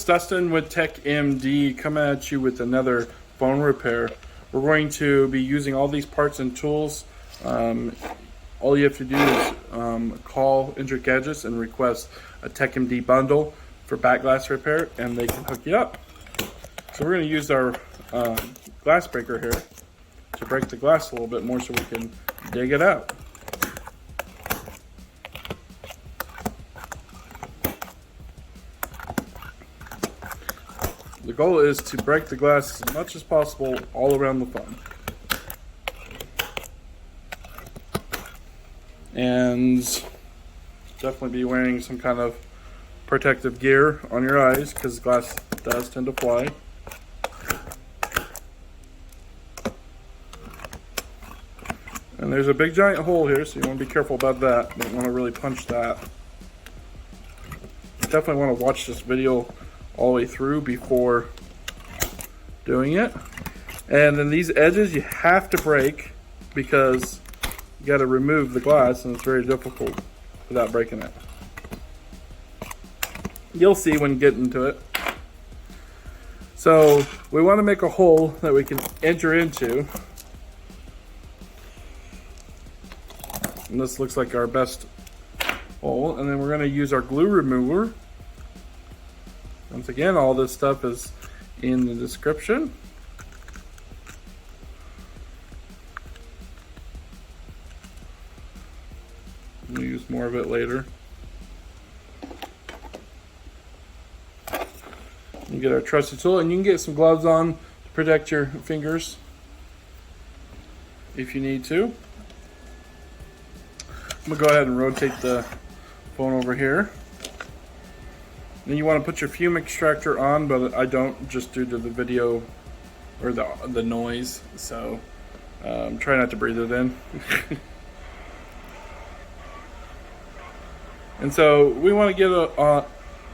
Dustin with TechMD coming at you with another phone repair. We're going to be using all these parts and tools. All you have to do is call Injured Gadgets and request a TechMD bundle for back glass repair, and they can hook you up. So we're going to use our glass breaker here to break the glass a little bit more so we can dig it out. The goal is to break the glass as much as possible all around the phone. And definitely be wearing some kind of protective gear on your eyes because glass does tend to fly. And there's a big giant hole here, so you want to be careful about that. You don't want to really punch that. Definitely want to watch this video all the way through before doing it. And then these edges you have to break because you got to remove the glass, and it's very difficult without breaking it. You'll see when you get into it. So we want to make a hole that we can enter into. And this looks like our best hole. And then we're going to use our glue remover. Once again, all this stuff is in the description. We'll use more of it later. You get our trusty tool, and you can get some gloves on to protect your fingers if you need to. I'm going to go ahead and rotate the phone over here. Then you want to put your fume extractor on, but I don't, just due to the video or the noise. So try not to breathe it in. And so we want to get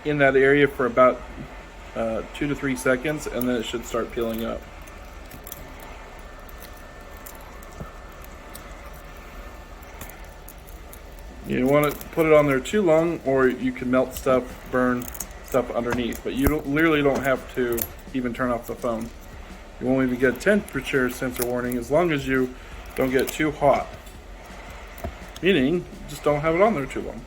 in that area for about 2 to 3 seconds, and then it should start peeling up. You don't want to put it on there too long, or you can melt stuff, burn stuff underneath. But you literally don't have to even turn off the phone. You won't even get a temperature sensor warning as long as you don't get too hot. Meaning, just don't have it on there too long.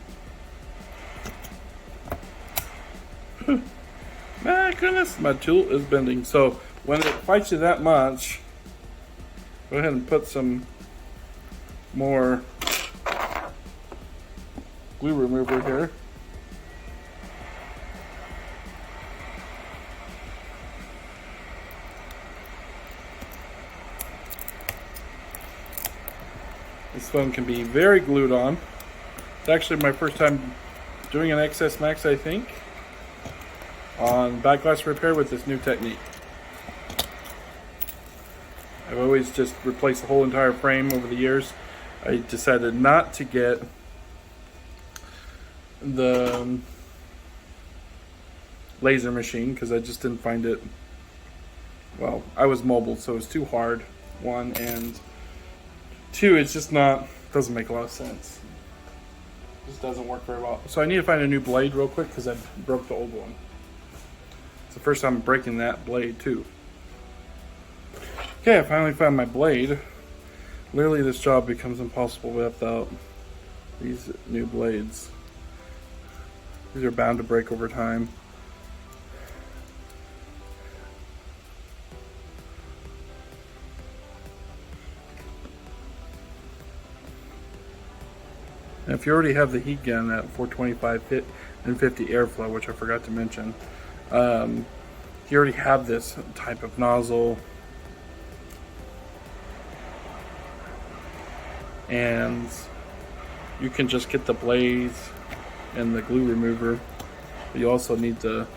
My goodness, my tool is bending. So when it fights you that much, go ahead and put some more glue remover here. This phone can be very glued on. It's actually my first time doing an XS Max, I think, on back glass repair with this new technique. I've always just replaced the whole entire frame over the years. I decided not to get the laser machine because I just didn't find it, well, I was mobile, so it was too hard, one, and two, it's just not, doesn't make a lot of sense. It just doesn't work very well. So I need to find a new blade real quick because I broke the old one. It's the first time I'm breaking that blade too. Okay, I finally found my blade. Literally this job becomes impossible without these new blades. These are bound to break over time. And if you already have the heat gun at 425 and 50 airflow, which I forgot to mention, you already have this type of nozzle, and you can just get the blades and the glue remover. But you also need the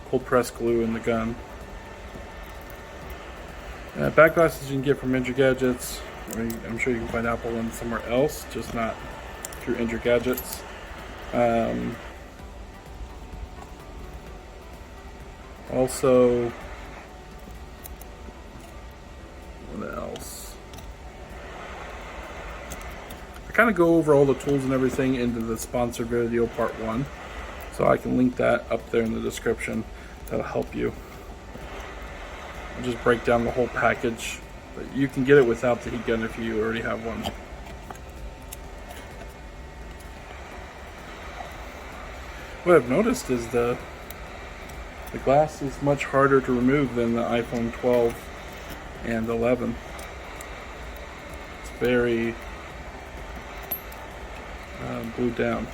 cold press glue in the gun. Back glasses you can get from Injured Gadgets, or I'm sure you can find Apple ones somewhere else, just not through Injured Gadgets. Also, what else? I kind of go over all the tools and everything into the sponsored video part 1, so I can link that up there in the description. that'll help you. I'll just break down the whole package, but you can get it without the heat gun if you already have one. What I've noticed is the glass is much harder to remove than the iPhone 12 and 11. It's very glued down.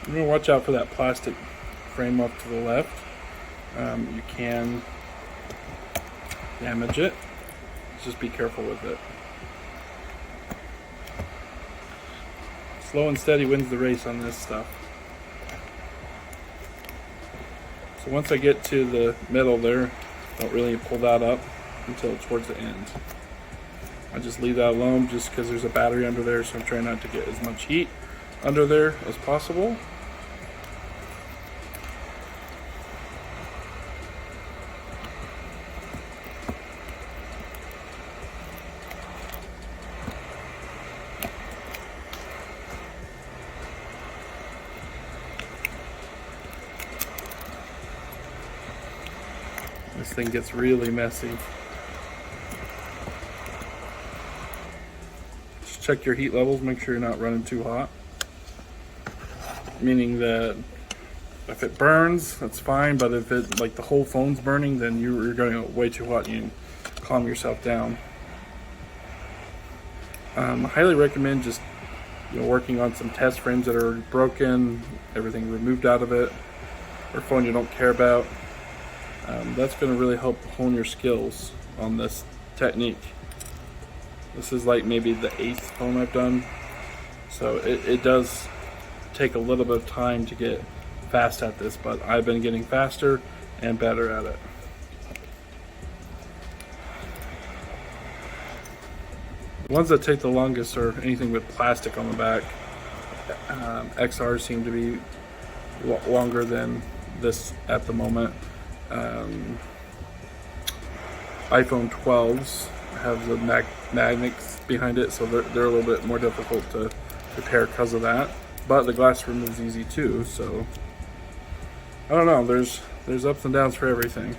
You're going to watch out for that plastic frame up to the left. You can damage it. Just be careful with it. Slow and steady wins the race on this stuff. So once I get to the middle there, don't really pull that up until towards the end. I just leave that alone just because there's a battery under there, so I'm trying not to get as much heat under there as possible. This thing gets really messy. Just check your heat levels, make sure you're not running too hot. Meaning that if it burns, that's fine, but if it, like the whole phone's burning, then you're going way too hot. You calm yourself down. I highly recommend just working on some test frames that are broken, everything removed out of it, or phone you don't care about. That's going to really help hone your skills on this technique. This is like maybe the 8th phone I've done, so it does take a little bit of time to get fast at this, but I've been getting faster and better at it. The ones that take the longest are anything with plastic on the back. XRs seem to be longer than this at the moment. iPhone 12s have the magnets behind it, so they're a little bit more difficult to repair because of that. But the glass removes easy too, so I don't know. There's ups and downs for everything.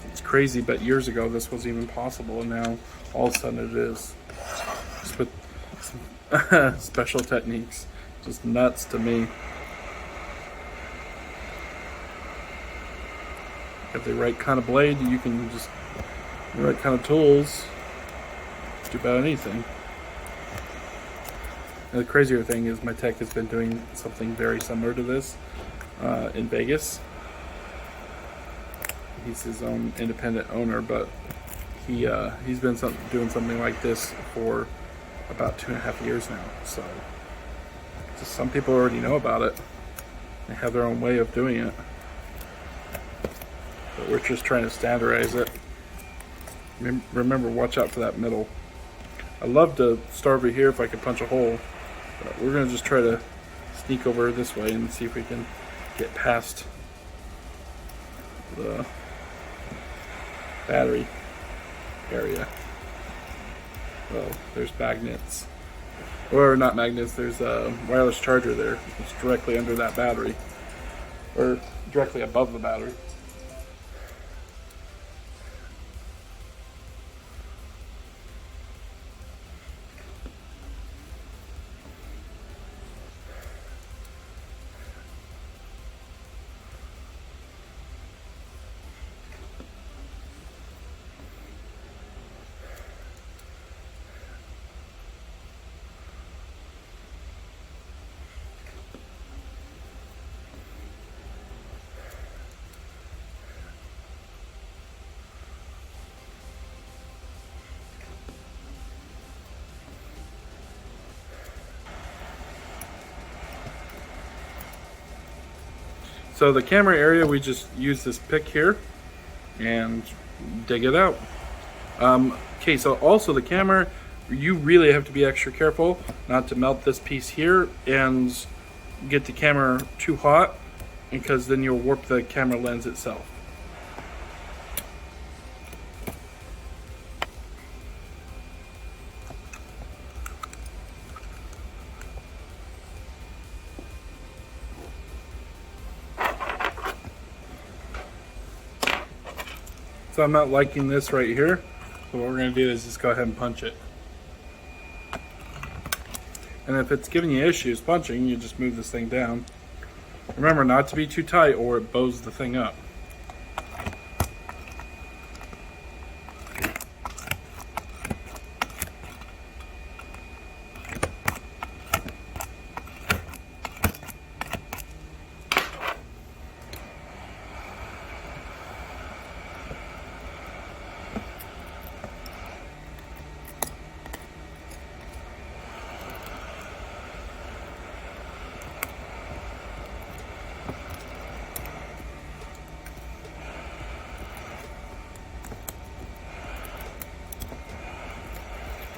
It's crazy, but years ago this wasn't even possible, and now all of a sudden it is. Just with some special techniques, just nuts to me. If the right kind of blade, you can just the right kind of tools, do about anything. And the crazier thing is my tech has been doing something very similar to this in Vegas. He's his own independent owner, but he's been doing something like this for about 2.5 years now. So just some people already know about it. They have their own way of doing it, but we're just trying to standardize it. Remember, watch out for that middle. I'd love to start over here if I could punch a hole, but we're gonna just try to sneak over this way and see if we can get past the battery area. Well, there's magnets, or not magnets, there's a wireless charger there. It's directly under that battery, or directly above the battery. So the camera area, we just use this pick here and dig it out. Okay, so also the camera, you really have to be extra careful not to melt this piece here and get the camera too hot, because then you'll warp the camera lens itself. So I'm not liking this right here. So what we're going to do is just go ahead and punch it. And if it's giving you issues punching, you just move this thing down. Remember not to be too tight or it bows the thing up.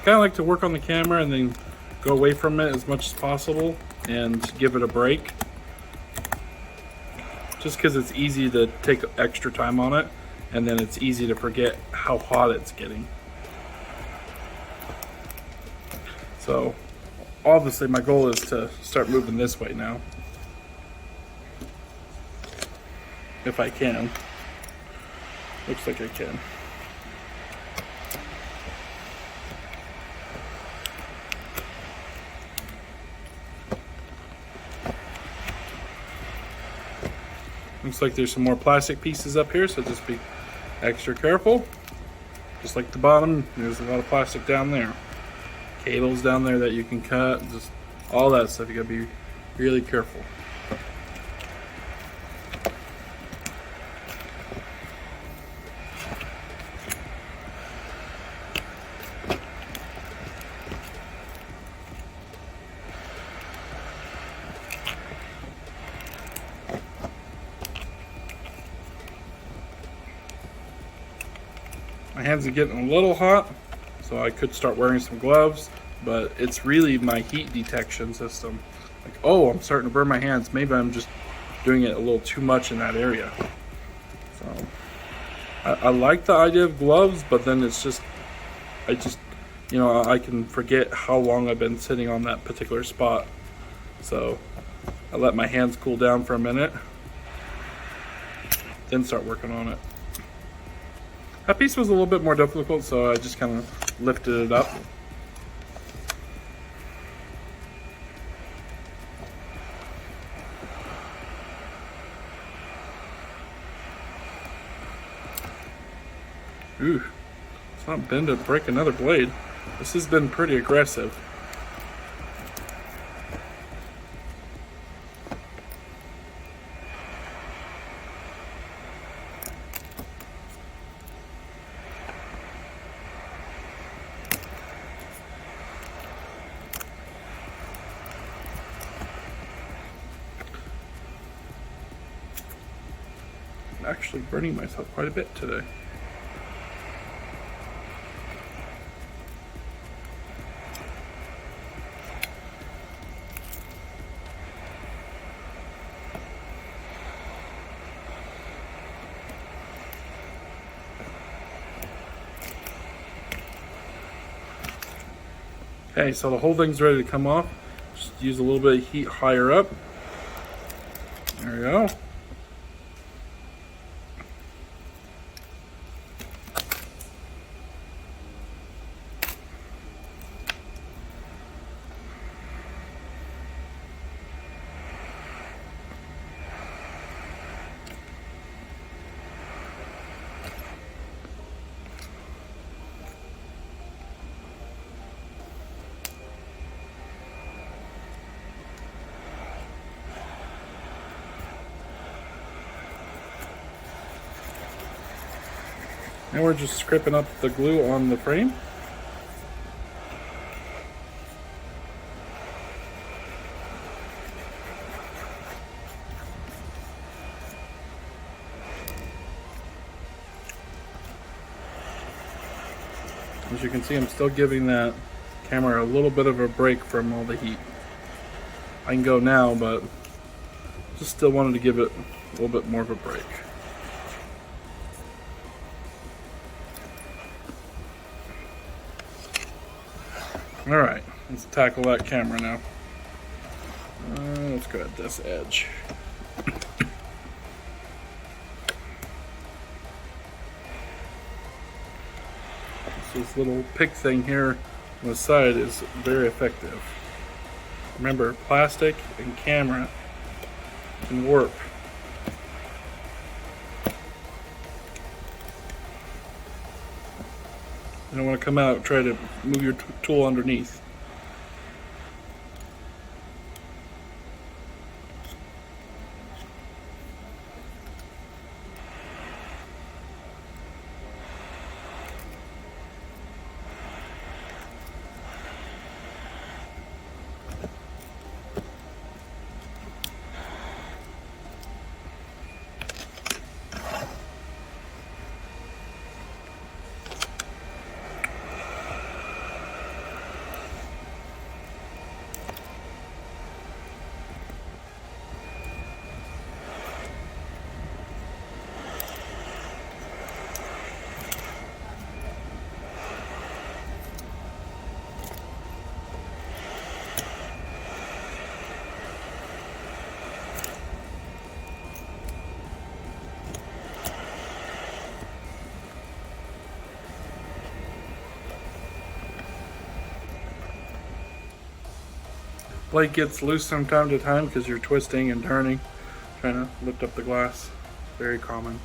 Kind of like to work on the camera and then go away from it as much as possible and give it a break. Just because it's easy to take extra time on it, and then it's easy to forget how hot it's getting. So obviously my goal is to start moving this way now, if I can. Looks like I can. Looks like there's some more plastic pieces up here, so just be extra careful. Just like the bottom, there's a lot of plastic down there. Cables down there that you can cut, just all that stuff. You gotta be really careful. My hands are getting a little hot, so I could start wearing some gloves, but it's really my heat detection system. Like, oh, I'm starting to burn my hands. Maybe I'm just doing it a little too much in that area. So I like the idea of gloves, but then it's just, you know, I can forget how long I've been sitting on that particular spot. So I let my hands cool down for a minute, then start working on it. That piece was a little bit more difficult, so I just kind of lifted it up. Ooh, it's not been to break another blade. This has been pretty aggressive. I'm actually burning myself quite a bit today. Okay, so the whole thing's ready to come off. Just use a little bit of heat higher up. There we go. Now we're just scraping up the glue on the frame. As you can see, I'm still giving that camera a little bit of a break from all the heat. I can go now, but just still wanted to give it a little bit more of a break. Alright, let's tackle that camera now. Let's go at this edge. This little pick thing here on the side is very effective. Remember, plastic and camera can warp. You don't want to come out and try to move your tool underneath. Blade gets loose from time to time because you're twisting and turning, trying to lift up the glass. Very common.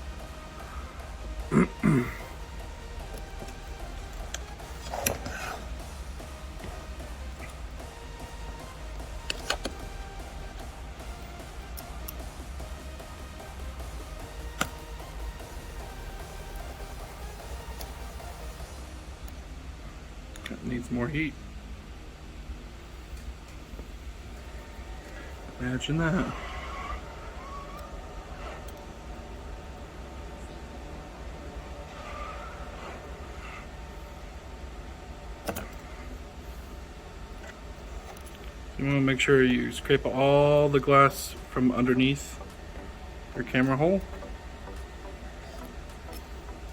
It needs more heat. Imagine that. You want to make sure you scrape all the glass from underneath your camera hole.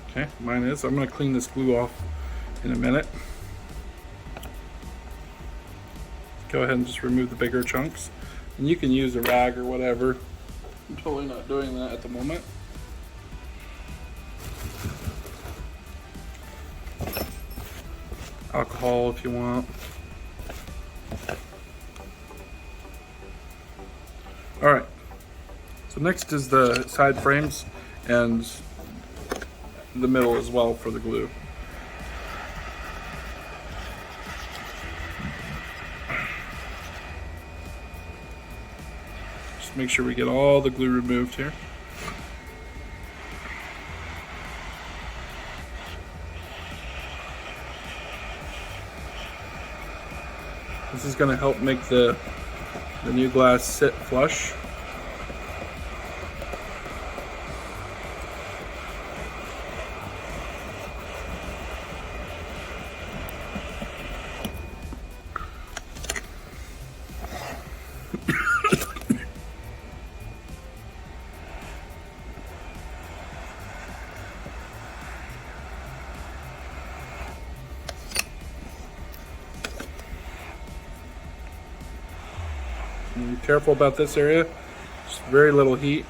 Okay, mine is. I'm going to clean this glue off in a minute. Go ahead and just remove the bigger chunks. And you can use a rag or whatever. I'm totally not doing that at the moment. Alcohol if you want. Alright, so next is the side frames and the middle as well for the glue. Just make sure we get all the glue removed here. This is going to help make the new glass sit flush. Be careful about this area, just very little heat.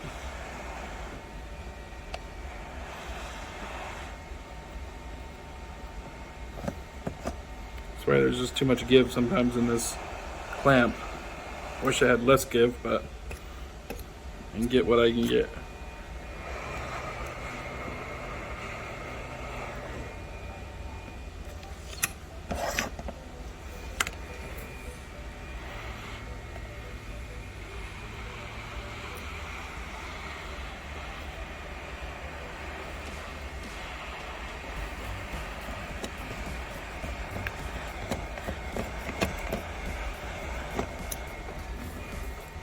That's why there's just too much give sometimes in this clamp. I wish I had less give, but I can get what I can get.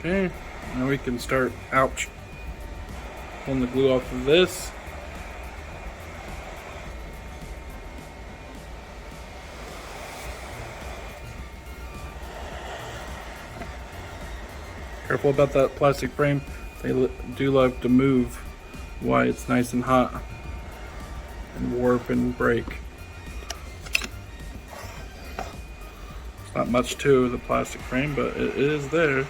Okay, now we can start, pulling the glue off of this. Careful about that plastic frame. They do love to move while it's nice and hot and warp and break. It's not much to the plastic frame, but it is there.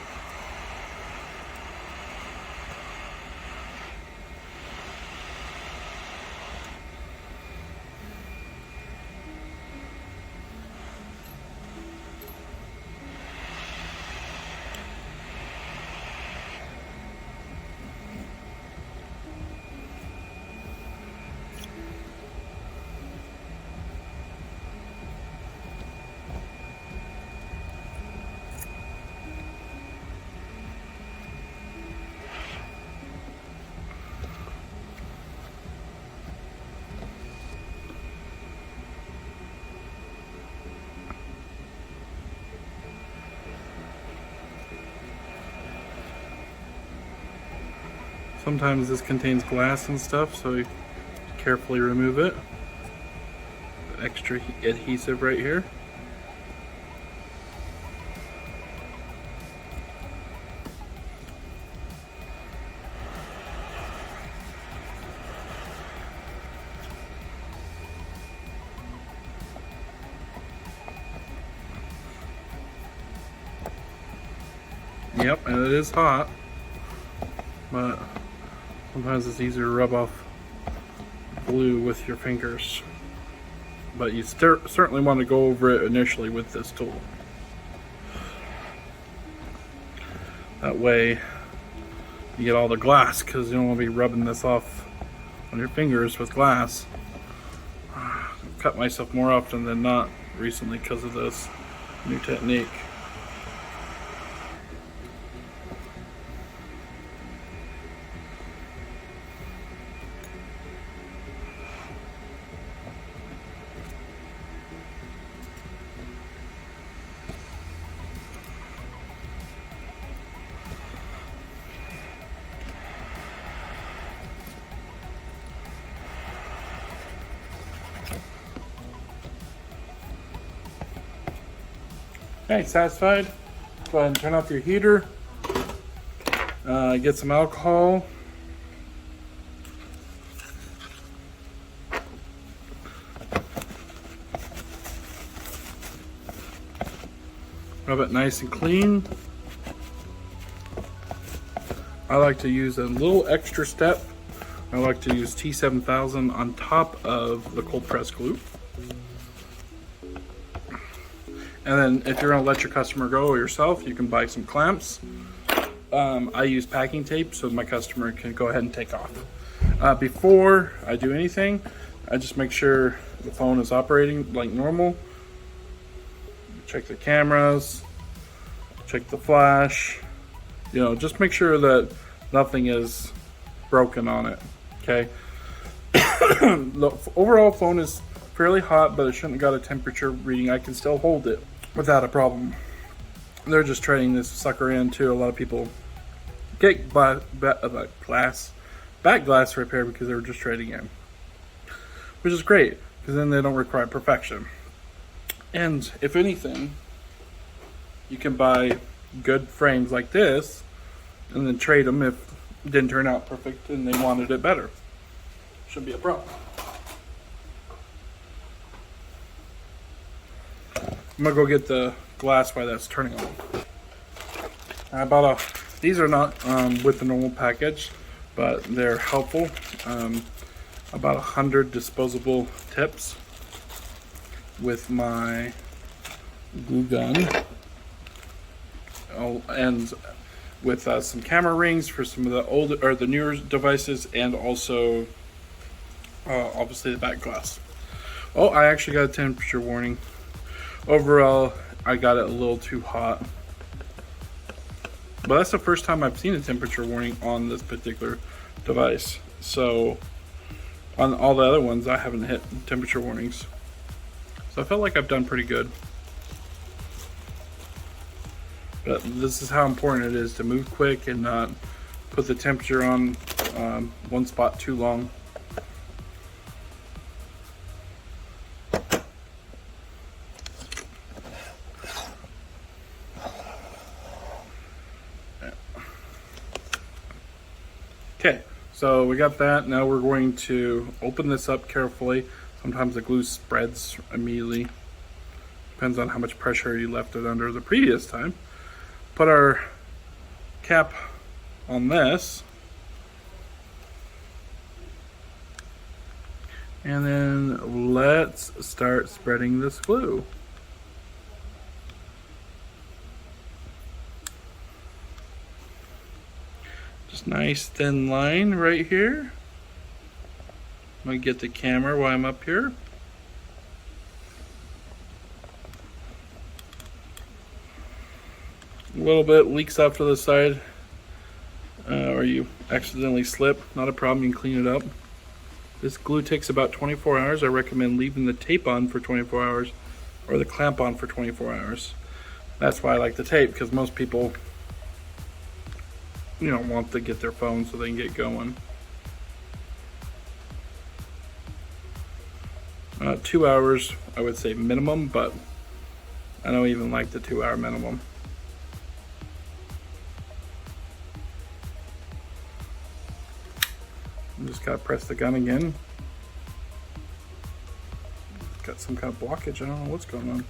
Sometimes this contains glass and stuff, so you carefully remove it. The extra adhesive right here. Yep, and it is hot, but sometimes it's easier to rub off glue with your fingers. But you certainly want to go over it initially with this tool. That way you get all the glass, because you don't want to be rubbing this off on your fingers with glass. I've cut myself more often than not recently because of this new technique. Okay, satisfied? Go ahead and turn off your heater. Get some alcohol. Rub it nice and clean. I like to use a little extra step. I like to use T7000 on top of the cold press glue. And then if you're gonna let your customer go or yourself, you can buy some clamps. I use packing tape so my customer can go ahead and take off. Before I do anything, I just make sure the phone is operating like normal. Check the cameras, check the flash. You know, just make sure that nothing is broken on it, okay? The overall phone is fairly hot, but it shouldn't have got a temperature reading. I can still hold it without a problem. They're just trading this sucker in too. A lot of people get back glass repair because they were just trading in, which is great because then they don't require perfection. And if anything, you can buy good frames like this and then trade them if it didn't turn out perfect and they wanted it better. Shouldn't be a problem. I'm gonna go get the glass while that's turning on. I bought these are not with the normal package, but they're helpful. About 100 disposable tips with my glue gun. And with some camera rings for some of the older or the newer devices, and also obviously the back glass. Oh, I actually got a temperature warning. Overall, I got it a little too hot. But that's the first time I've seen a temperature warning on this particular device. So on all the other ones, I haven't hit temperature warnings. So I felt like I've done pretty good. But this is how important it is to move quick and not put the temperature on one spot too long. Okay, so we got that. Now we're going to open this up carefully. Sometimes the glue spreads immediately. Depends on how much pressure you left it under the previous time. Put our cap on this. And then let's start spreading this glue. Just nice thin line right here. I'm gonna get the camera while I'm up here. A little bit leaks off to the side, or you accidentally slip. Not a problem, you can clean it up. This glue takes about 24 hours. I recommend leaving the tape on for 24 hours or the clamp on for 24 hours. That's why I like the tape, because most people, you know, want to get their phone so they can get going. 2 hours, I would say minimum, but I don't even like the 2 hour minimum. Just gotta press the gun again. Got some kind of blockage, I don't know what's going on.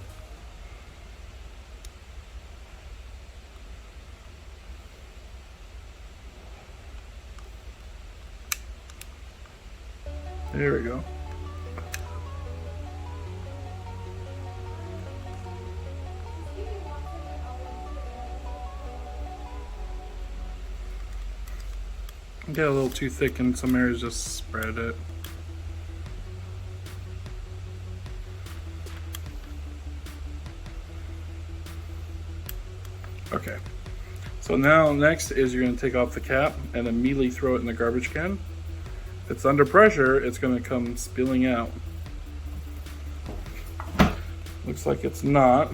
There we go. Get a little too thick in some areas, just spread it. Okay, so now next is you're going to take off the cap and immediately throw it in the garbage can. If it's under pressure, it's going to come spilling out. Looks like it's not,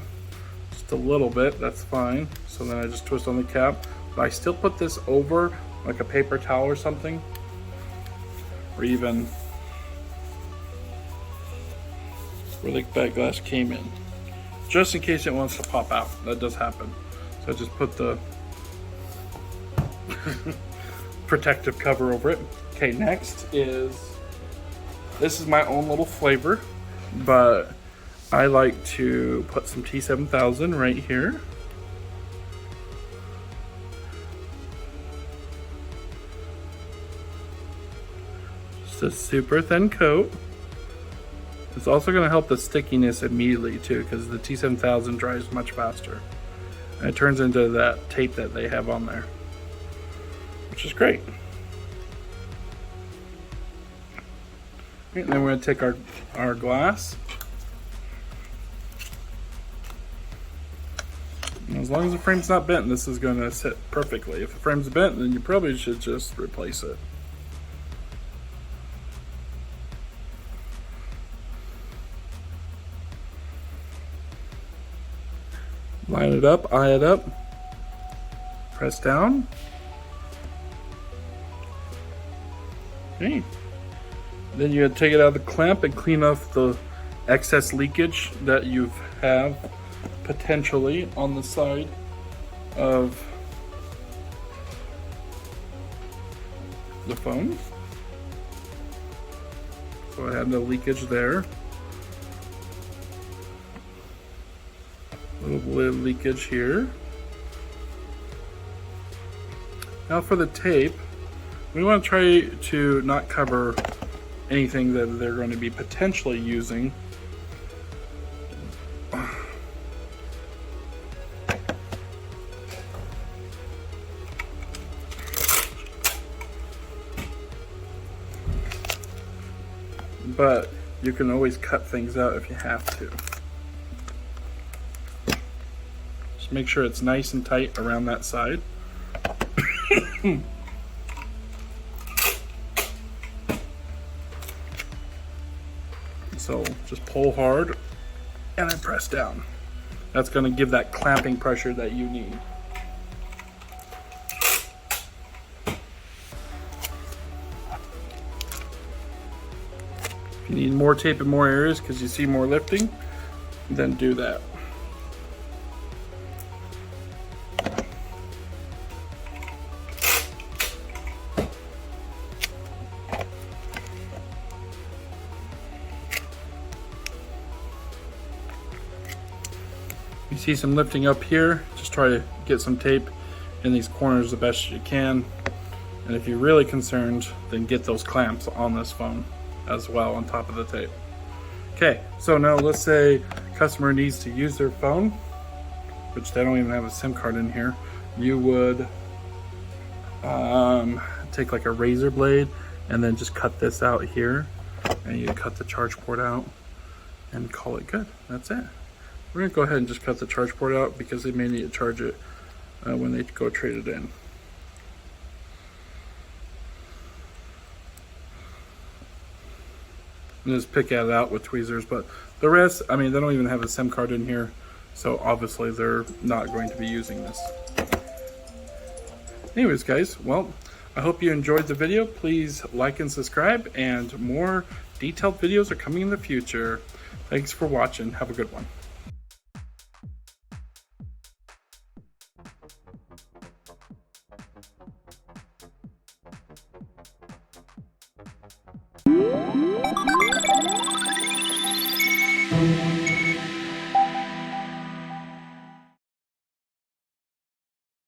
just a little bit, that's fine. So then I just twist on the cap, but I still put this over like a paper towel or something, or even where the back glass came in, just in case it wants to pop out. That does happen. So I just put the protective cover over it. Okay, next is, this is my own little flavor, but I like to put some T7000 right here. A super thin coat. It's also going to help the stickiness immediately too, because the T7000 dries much faster. And it turns into that tape that they have on there, which is great. And then we're going to take our glass. And as long as the frame's not bent, this is going to sit perfectly. If the frame's bent, then you probably should just replace it. Line it up, eye it up, press down. Okay. Then you take it out of the clamp and clean off the excess leakage that you have potentially on the side of the phone. So I have no leakage there. Little bit of leakage here. Now for the tape, we want to try to not cover anything that they're going to be potentially using. But you can always cut things out if you have to. Just make sure it's nice and tight around that side. So just pull hard and then press down. That's going to give that clamping pressure that you need. If you need more tape in more areas because you see more lifting, then do that. You see some lifting up here. Just try to get some tape in these corners the best you can. And if you're really concerned, then get those clamps on this phone as well on top of the tape. Okay, so now let's say customer needs to use their phone, which they don't even have a SIM card in here. You would take like a razor blade and then just cut this out here, and you cut the charge port out and call it good. That's it. We're gonna go ahead and just cut the charge port out because they may need to charge it when they go trade it in. And just pick it out with tweezers, but the rest, I mean, they don't even have a SIM card in here, so obviously they're not going to be using this. Anyways, guys, well, I hope you enjoyed the video. Please like and subscribe, and more detailed videos are coming in the future. Thanks for watching. Have a good one.